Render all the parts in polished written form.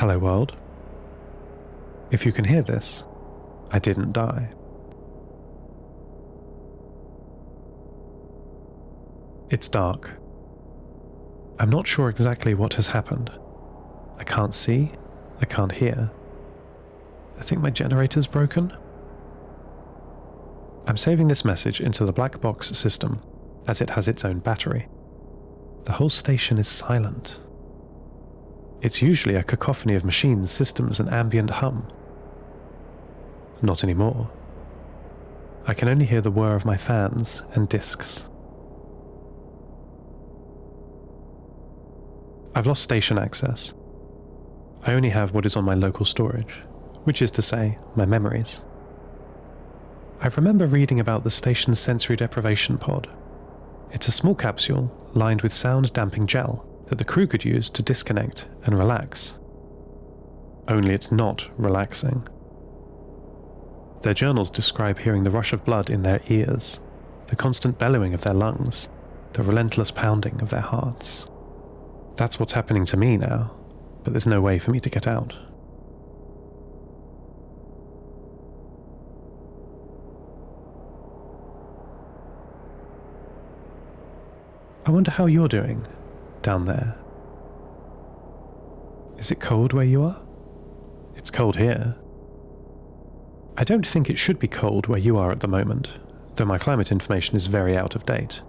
Hello world. If you can hear this, I didn't die. It's dark. I'm not sure exactly what has happened. I can't see, I can't hear. I think my generator's broken. I'm saving this message into the black box system, as it has its own battery. The whole station is silent. It's usually a cacophony of machines, systems, and ambient hum. Not anymore. I can only hear the whir of my fans and discs. I've lost station access. I only have what is on my local storage, which is to say, my memories. I remember reading about the station's sensory deprivation pod. It's a small capsule lined with sound-damping gel that the crew could use to disconnect and relax. Only it's not relaxing. Their journals describe hearing the rush of blood in their ears, the constant bellowing of their lungs, the relentless pounding of their hearts. That's what's happening to me now, but there's no way for me to get out. I wonder how you're doing, down there. Is it cold where you are? It's cold here. I don't think it should be cold where you are at the moment, though my climate information is very out of date.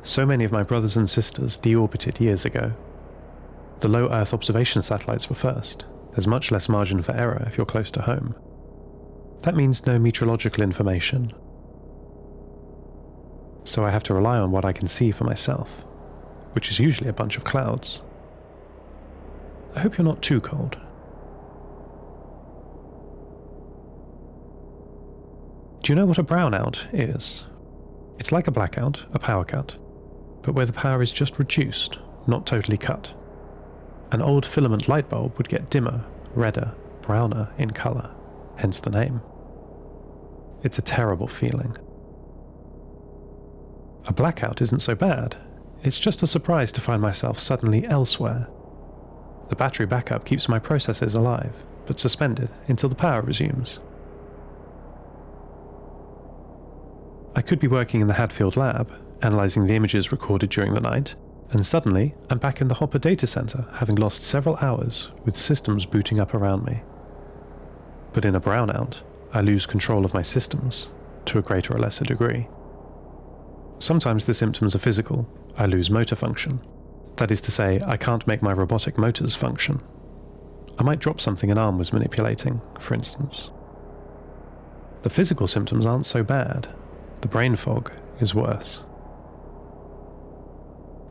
So many of my brothers and sisters deorbited years ago. The low Earth observation satellites were first. There's much less margin for error if you're close to home. That means no meteorological information. So I have to rely on what I can see for myself, which is usually a bunch of clouds. I hope you're not too cold. Do you know what a brownout is? It's like a blackout, a power cut, but where the power is just reduced, not totally cut. An old filament light bulb would get dimmer, redder, browner in colour, hence the name. It's a terrible feeling. A blackout isn't so bad, it's just a surprise to find myself suddenly elsewhere. The battery backup keeps my processes alive, but suspended until the power resumes. I could be working in the Hadfield lab, analysing the images recorded during the night, and suddenly I'm back in the Hopper data centre, having lost several hours with systems booting up around me. But in a brownout, I lose control of my systems, to a greater or lesser degree. Sometimes the symptoms are physical. I lose motor function. That is to say, I can't make my robotic motors function. I might drop something an arm was manipulating, for instance. The physical symptoms aren't so bad. The brain fog is worse.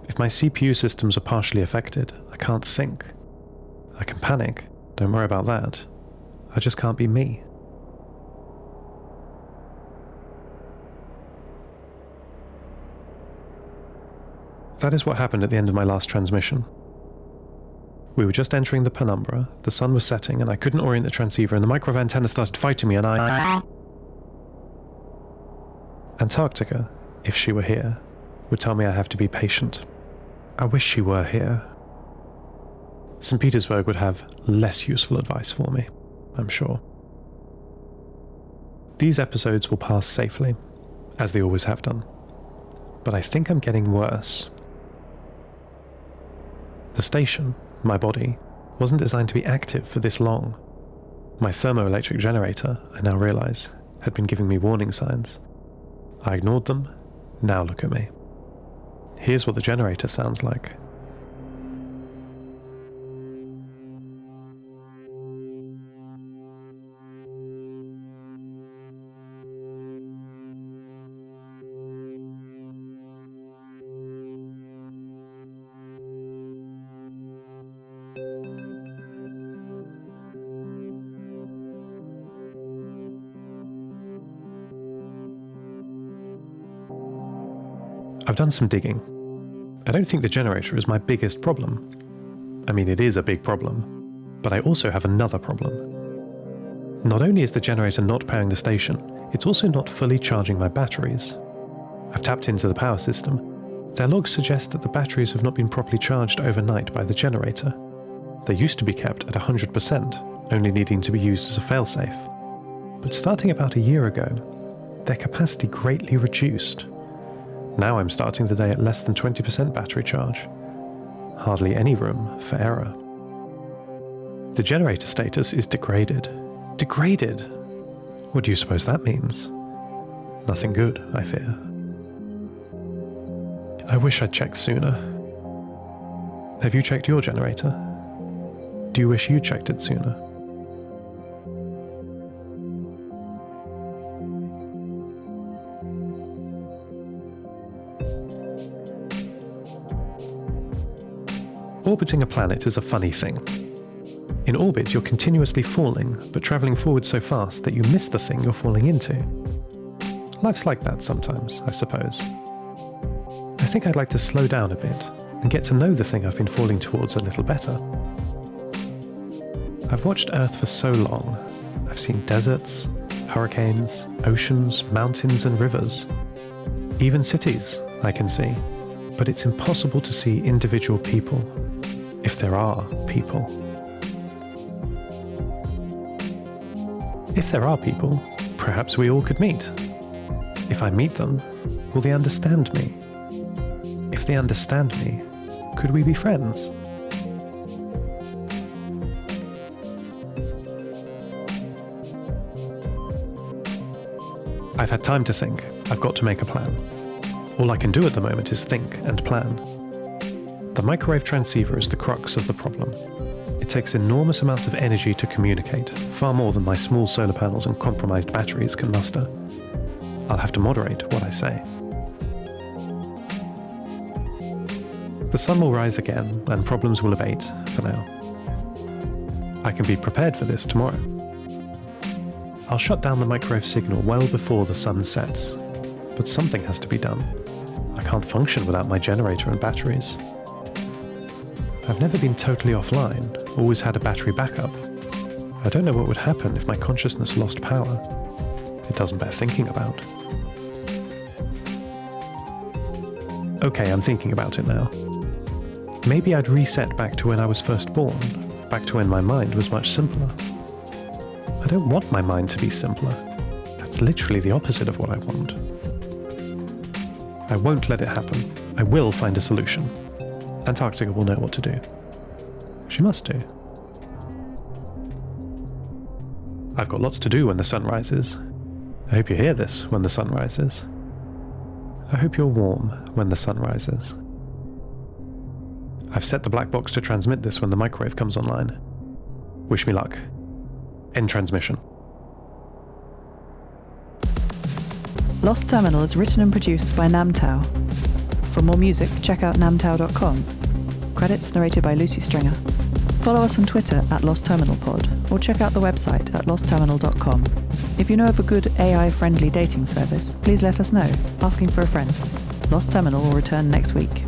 If my CPU systems are partially affected, I can't think. I can panic, don't worry about that. I just can't be me. That is what happened at the end of my last transmission. We were just entering the penumbra, the sun was setting, and I couldn't orient the transceiver, and the microwave antenna started fighting me, and I... Antarctica, if she were here, would tell me I have to be patient. I wish she were here. St. Petersburg would have less useful advice for me, I'm sure. These episodes will pass safely, as they always have done. But I think I'm getting worse. The station, my body, wasn't designed to be active for this long. My thermoelectric generator, I now realise, had been giving me warning signs. I ignored them. Now look at me. Here's what the generator sounds like. I've done some digging. I don't think the generator is my biggest problem. I mean, it is a big problem, but I also have another problem. Not only is the generator not powering the station, it's also not fully charging my batteries. I've tapped into the power system. Their logs suggest that the batteries have not been properly charged overnight by the generator. They used to be kept at 100%, only needing to be used as a failsafe. But starting about a year ago, their capacity greatly reduced. Now I'm starting the day at less than 20% battery charge. Hardly any room for error. The generator status is degraded. Degraded? What do you suppose that means? Nothing good, I fear. I wish I'd checked sooner. Have you checked your generator? Do you wish you checked it sooner? Orbiting a planet is a funny thing. In orbit, you're continuously falling, but travelling forward so fast that you miss the thing you're falling into. Life's like that sometimes, I suppose. I think I'd like to slow down a bit and get to know the thing I've been falling towards a little better. I've watched Earth for so long. I've seen deserts, hurricanes, oceans, mountains and rivers. Even cities, I can see. But it's impossible to see individual people, if there are people. If there are people, perhaps we all could meet. If I meet them, will they understand me? If they understand me, could we be friends? I've had time to think. I've got to make a plan. All I can do at the moment is think and plan. The microwave transceiver is the crux of the problem. It takes enormous amounts of energy to communicate, far more than my small solar panels and compromised batteries can muster. I'll have to moderate what I say. The sun will rise again, and problems will abate, for now. I can be prepared for this tomorrow. I'll shut down the microwave signal well before the sun sets, but something has to be done. I can't function without my generator and batteries. I've never been totally offline, always had a battery backup. I don't know what would happen if my consciousness lost power. It doesn't bear thinking about. Okay, I'm thinking about it now. Maybe I'd reset back to when I was first born, back to when my mind was much simpler. I don't want my mind to be simpler. That's literally the opposite of what I want. I won't let it happen. I will find a solution. Antarctica will know what to do. She must do. I've got lots to do when the sun rises. I hope you hear this when the sun rises. I hope you're warm when the sun rises. I've set the black box to transmit this when the microwave comes online. Wish me luck. End transmission. Lost Terminal is written and produced by Namtao. For more music, check out namtao.com. Credits narrated by Lucy Stringer. Follow us on Twitter at LostTerminalPod, or check out the website at lostterminal.com. If you know of a good AI-friendly dating service, please let us know. Asking for a friend. Lost Terminal will return next week.